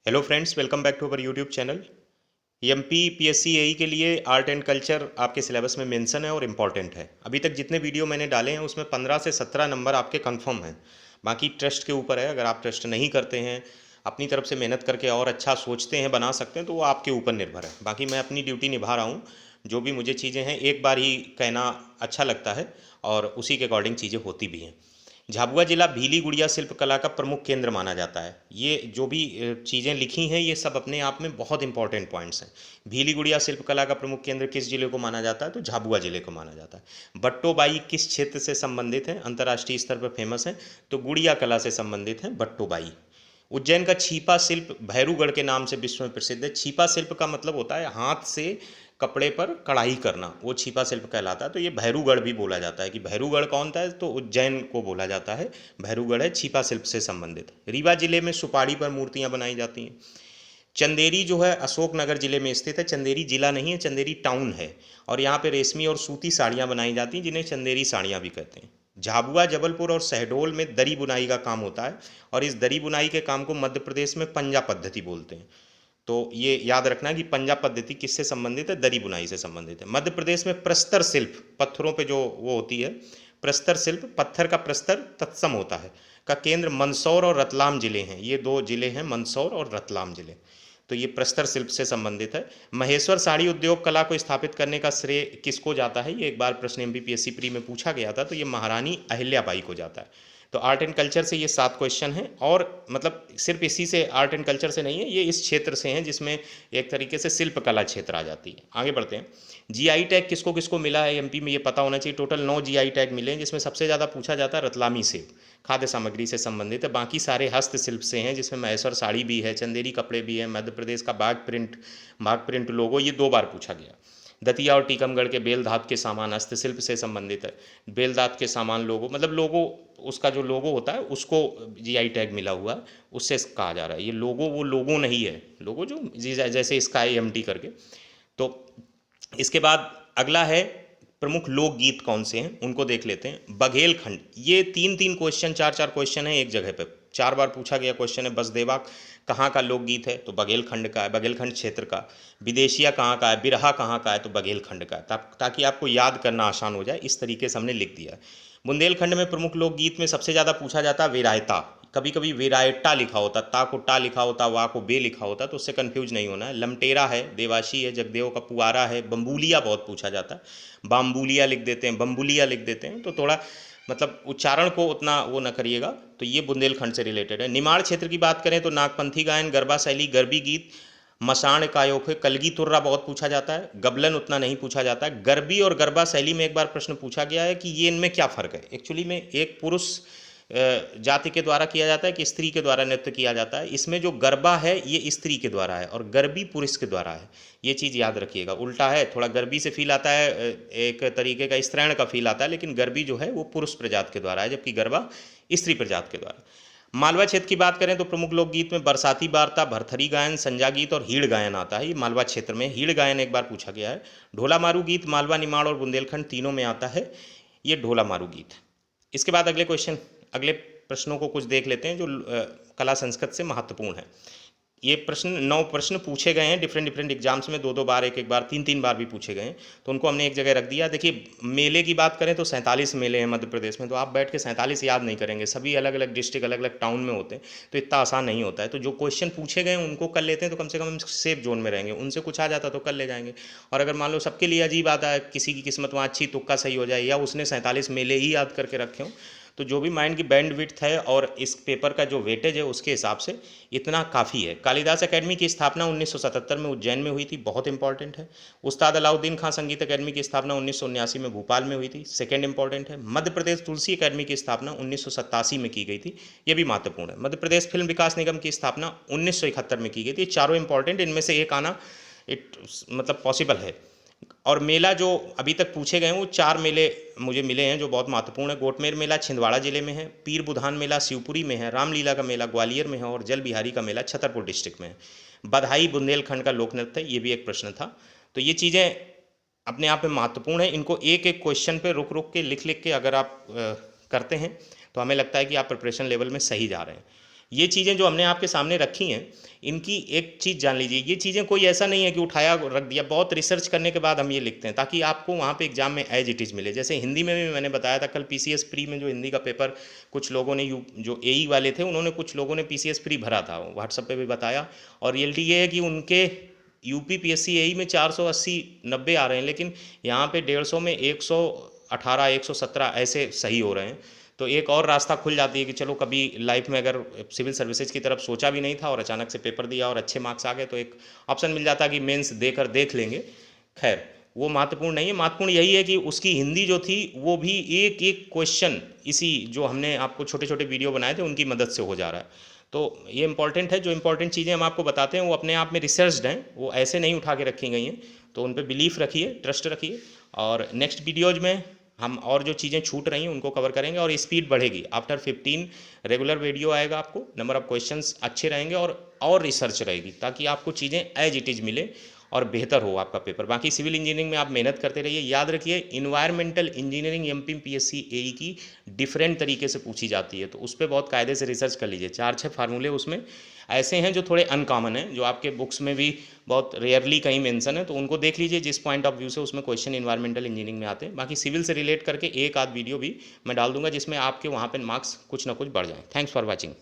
Hello friends, welcome back to our YouTube channel. MP PSC AE के लिए art and culture आपके syllabus में mention है और इम्पॉर्टेंट है। अभी तक जितने वीडियो मैंने डाले हैं उसमें 15 से 17 नंबर आपके कंफर्म हैं। बाकी ट्रस्ट के ऊपर है, अगर आप ट्रस्ट नहीं करते हैं, अपनी तरफ से मेहनत करके और अच्छा सोचते हैं, बना सकते हैं, तो वो आपके ऊपर निर्भर है। बाकी मैं अपनी ड्यूटी निभा रहा हूँ। जो भी मुझे चीज़ें हैं एक बार ही कहना अच्छा लगता है और उसी के अकॉर्डिंग चीज़ें होती भी हैं। झाबुआ जिला भीली गुड़िया शिल्प कला का प्रमुख केंद्र माना जाता है। ये जो भी चीज़ें लिखी हैं ये सब अपने आप में बहुत इंपॉर्टेंट पॉइंट्स हैं। भीली गुड़िया शिल्प कला का प्रमुख केंद्र किस जिले को माना जाता है? तो झाबुआ जिले को माना जाता है। बट्टोबाई किस क्षेत्र से संबंधित हैं? अंतर्राष्ट्रीय स्तर पर फेमस हैं, तो गुड़िया कला से संबंधित हैं बट्टोबाई। उज्जैन का छीपा शिल्प भैरूगढ़ के नाम से विश्व में प्रसिद्ध है। छीपा शिल्प का मतलब होता है हाथ से कपड़े पर कढ़ाई करना, वो छीपा शिल्प कहलाता है। तो ये भैरूगढ़ भी बोला जाता है कि भैरूगढ़ कौन था, तो उज्जैन को बोला जाता है। भैरूगढ़ है छीपा शिल्प से संबंधित। रीवा जिले में सुपारी पर मूर्तियां बनाई जाती हैं। चंदेरी जो है अशोकनगर जिले में स्थित है। चंदेरी जिला नहीं है, चंदेरी टाउन है। और यहाँ पे रेशमी और सूती साड़ियाँ बनाई जाती हैं, जिन्हें चंदेरी साड़ियाँ भी कहते हैं। झाबुआ, जबलपुर और शहडोल में दरी बुनाई का काम होता है, और इस दरी बुनाई के काम को मध्य प्रदेश में पंजा पद्धति बोलते हैं। तो ये याद रखना कि पंजा पद्धति किससे संबंधित है? दरी बुनाई से संबंधित है। मध्य प्रदेश में प्रस्तर शिल्प, पत्थरों पे जो वो होती है प्रस्तर शिल्प, पत्थर का प्रस्तर तत्सम होता है, का केंद्र मंदसौर और रतलाम जिले हैं। ये दो जिले हैं, मंदसौर और रतलाम जिले। तो ये प्रस्तर शिल्प से संबंधित है। महेश्वर साड़ी उद्योग कला को स्थापित करने का श्रेय किसको जाता है? ये एक बार प्रश्न एमपीपीएससी प्री में पूछा गया था, तो ये महारानी अहिल्याबाई को जाता है। तो आर्ट एंड कल्चर से ये 7 क्वेश्चन हैं, और मतलब सिर्फ इसी से आर्ट एंड कल्चर से नहीं है, ये इस क्षेत्र से हैं जिसमें एक तरीके से शिल्प कला क्षेत्र आ जाती है। आगे बढ़ते हैं। जीआई टैग किसको किसको मिला है एमपी में, ये पता होना चाहिए। टोटल 9 जीआई टैग मिले हैं, जिसमें सबसे ज़्यादा पूछा जाता है रतलामी सेब, खाद्य सामग्री से संबंधित है। बाकी सारे हस्तशिल्प से हैं, जिसमें महेश्वर साड़ी भी है, चंदेरी कपड़े भी हैं, मध्य प्रदेश का बाघ प्रिंट लोगो, ये 2 बार पूछा गया। दतिया और टीकमगढ़ के बेल धात के सामान हस्तशिल्प से संबंधित है। बेल धात के सामान लोगो, मतलब लोगो, उसका जो लोगो होता है उसको जीआई टैग मिला हुआ है, उससे कहा जा रहा है। ये लोगो वो लोगो नहीं है, लोगो जो जैसे स्काई एमटी करके। तो इसके बाद अगला है प्रमुख लोकगीत कौन से हैं, उनको देख लेते हैं। बघेलखंड, ये 3-3 क्वेश्चन, 4-4 क्वेश्चन है एक जगह पे, 4 बार पूछा गया क्वेश्चन है। बसदेवा कहाँ का लोकगीत है? तो बघेलखंड का है, बघेलखंड क्षेत्र का। विदेशिया कहाँ का है? बिरहा कहाँ का है? तो बघेलखंड का है। ताकि आपको याद करना आसान हो जाए, इस तरीके से हमने लिख दिया है। बुंदेलखंड में प्रमुख लोकगीत में सबसे ज़्यादा पूछा जाता है विरायता। कभी कभी विरायटा लिखा होता, ता को टा लिखा होता, वा को बे लिखा होता, तो उससे कन्फ्यूज नहीं होना है। लमटेरा है, देवाशी है, जगदेव का पुआरा है। बम्बूलिया बहुत पूछा जाता है, बाम्बूलिया लिख देते हैं, बम्बुलिया लिख देते हैं, तो थोड़ा मतलब उच्चारण को उतना वो न करिएगा। तो ये बुंदेलखंड से रिलेटेड है। निमाड़ क्षेत्र की बात करें तो नागपंथी गायन, गरबा शैली, गरबी गीत, मसाण कायोखे, कलगी तुर्रा बहुत पूछा जाता है। गबलन उतना नहीं पूछा जाता है। गरबी और गरबा शैली में एक बार प्रश्न पूछा गया है कि ये इनमें क्या फ़र्क है। एक्चुअली में एक पुरुष जाति के द्वारा किया जाता है कि स्त्री के द्वारा नृत्य किया जाता है। इसमें जो गरबा है ये स्त्री के द्वारा है और गरबी पुरुष के द्वारा है। ये चीज़ याद रखिएगा, उल्टा है, थोड़ा गरबी से फील आता है, एक तरीके का स्त्रैण का फील आता है, लेकिन गरबी जो है वो पुरुष प्रजात के द्वारा है, जबकि गरबा स्त्री प्रजात के द्वारा। मालवा क्षेत्र की बात करें तो प्रमुख लोकगीत में बरसाती वार्ता, भरथरी गायन, संजा गीत और हीड़ गायन आता है। ये मालवा क्षेत्र में हीड़ गायन एक बार पूछा गया है। ढोला मारू गीत मालवा, निमाड़ और बुंदेलखंड तीनों में आता है, ये ढोला मारू गीत। इसके बाद अगले प्रश्नों को कुछ देख लेते हैं जो कला संस्कृत से महत्वपूर्ण है। ये प्रश्न 9 प्रश्न पूछे गए हैं डिफरेंट एग्जाम्स में, 2-2 बार, एक बार, 3-3 बार भी पूछे गए हैं, तो उनको हमने एक जगह रख दिया। देखिए, मेले की बात करें तो 47 मेले हैं मध्य प्रदेश में, तो आप बैठ के 47 याद नहीं करेंगे, सभी अलग अलग डिस्ट्रिक्ट, अलग अलग टाउन में होते हैं, तो इतना आसान नहीं होता है। तो जो क्वेश्चन पूछे गए हैं उनको कर लेते हैं, तो कम से कम हम सेफ जोन में रहेंगे। उनसे कुछ आ जाता तो कर ले जाएंगे। और अगर मान लो सबके लिए अजीब आता है, किसी की किस्मत वहाँ अच्छी, तुक्का सही हो जाए, या उसने 47 मेले ही याद करके रखे हों, तो जो भी माइंड की बैंड विड्थ है और इस पेपर का जो वेटेज है उसके हिसाब से इतना काफ़ी है। कालिदास एकेडमी की स्थापना 1977 में उज्जैन में हुई थी, बहुत इंपॉर्टेंट है। उस्ताद अलाउद्दीन खां संगीत एकेडमी की स्थापना 1979 में भोपाल में हुई थी, सेकेंड इंपॉर्टेंट है। मध्य प्रदेश तुलसी एकेडमी की स्थापना 1987 में की गई थी, ये भी महत्वपूर्ण है। मध्य प्रदेश फिल्म विकास निगम की स्थापना 1971 में की गई थी। चारों इंपॉर्टेंट, इनमें से एक आना मतलब पॉसिबल है। और मेला जो अभी तक पूछे गए हैं वो 4 मेले मुझे मिले हैं जो बहुत महत्वपूर्ण है। गोटमेर मेला छिंदवाड़ा जिले में है, पीर बुधान मेला शिवपुरी में है, रामलीला का मेला ग्वालियर में है, और जल बिहारी का मेला छतरपुर डिस्ट्रिक्ट में है। बधाई बुंदेलखंड का लोक नृत्य, ये भी एक प्रश्न था। तो ये चीज़ें अपने आप में महत्वपूर्ण है। इनको एक एक क्वेश्चन पे रुक रुक के लिख लिख के अगर आप करते हैं तो हमें लगता है कि आप प्रिपरेशन लेवल में सही जा रहे हैं। ये चीज़ें जो हमने आपके सामने रखी हैं, इनकी एक चीज़ जान लीजिए, ये चीज़ें कोई ऐसा नहीं है कि उठाया रख दिया, बहुत रिसर्च करने के बाद हम ये लिखते हैं ताकि आपको वहाँ पे एग्जाम में एज इट इज़ मिले। जैसे हिंदी में भी मैंने बताया था कल पीसीएस प्री में, जो हिंदी का पेपर कुछ लोगों ने जो एई वाले थे उन्होंने, कुछ लोगों ने पीसीएस प्री भरा था, व्हाट्सएप पे भी बताया। और रियलिटी ये है कि उनके यूपी पीएससी एई में 480-90 आ रहे हैं, लेकिन यहाँ पे 150 में 118 117 ऐसे सही हो रहे हैं। तो एक और रास्ता खुल जाती है कि चलो कभी लाइफ में अगर सिविल सर्विसेज की तरफ सोचा भी नहीं था और अचानक से पेपर दिया और अच्छे मार्क्स आ गए, तो एक ऑप्शन मिल जाता कि मेंस देकर देख लेंगे। खैर वो महत्वपूर्ण नहीं है, महत्वपूर्ण यही है कि उसकी हिंदी जो थी वो भी एक एक क्वेश्चन इसी जो हमने आपको छोटे छोटे वीडियो बनाए थे उनकी मदद से हो जा रहा है। तो ये इंपॉर्टेंट है, जो इंपॉर्टेंट चीज़ें हम आपको बताते हैं वो अपने आप में रिसर्च्ड हैं, वो ऐसे नहीं उठा के रखी गई हैं। तो उन पर बिलीफ रखिए, ट्रस्ट रखिए, और नेक्स्ट वीडियोज में हम और जो चीज़ें छूट रही हैं उनको कवर करेंगे और स्पीड बढ़ेगी। आफ्टर 15 रेगुलर वीडियो आएगा, आपको नंबर ऑफ क्वेश्चंस अच्छे रहेंगे और रिसर्च रहेगी, ताकि आपको चीज़ें एज इट इज़ मिले और बेहतर हो आपका पेपर। बाकी सिविल इंजीनियरिंग में आप मेहनत करते रहिए। याद रखिए इन्वायरमेंटल इंजीनियरिंग एमपी पीएससी एई की डिफरेंट तरीके से पूछी जाती है, तो उस पर बहुत कायदे से रिसर्च कर लीजिए। 4-6 फार्मूले उसमें ऐसे हैं जो थोड़े अनकॉमन हैं, जो आपके बुक्स में भी बहुत रेयरली कहीं मेंशन है, तो उनको देख लीजिए जिस पॉइंट ऑफ व्यू से उसमें क्वेश्चन इन्वायरमेंटल इंजीनियरिंग में आते हैं। बाकी सिविल से रिलेट करके एक आध वीडियो भी मैं डाल दूंगा जिसमें आपके वहाँ पे मार्क्स कुछ ना कुछ बढ़ जाएँ। Thanks for watching.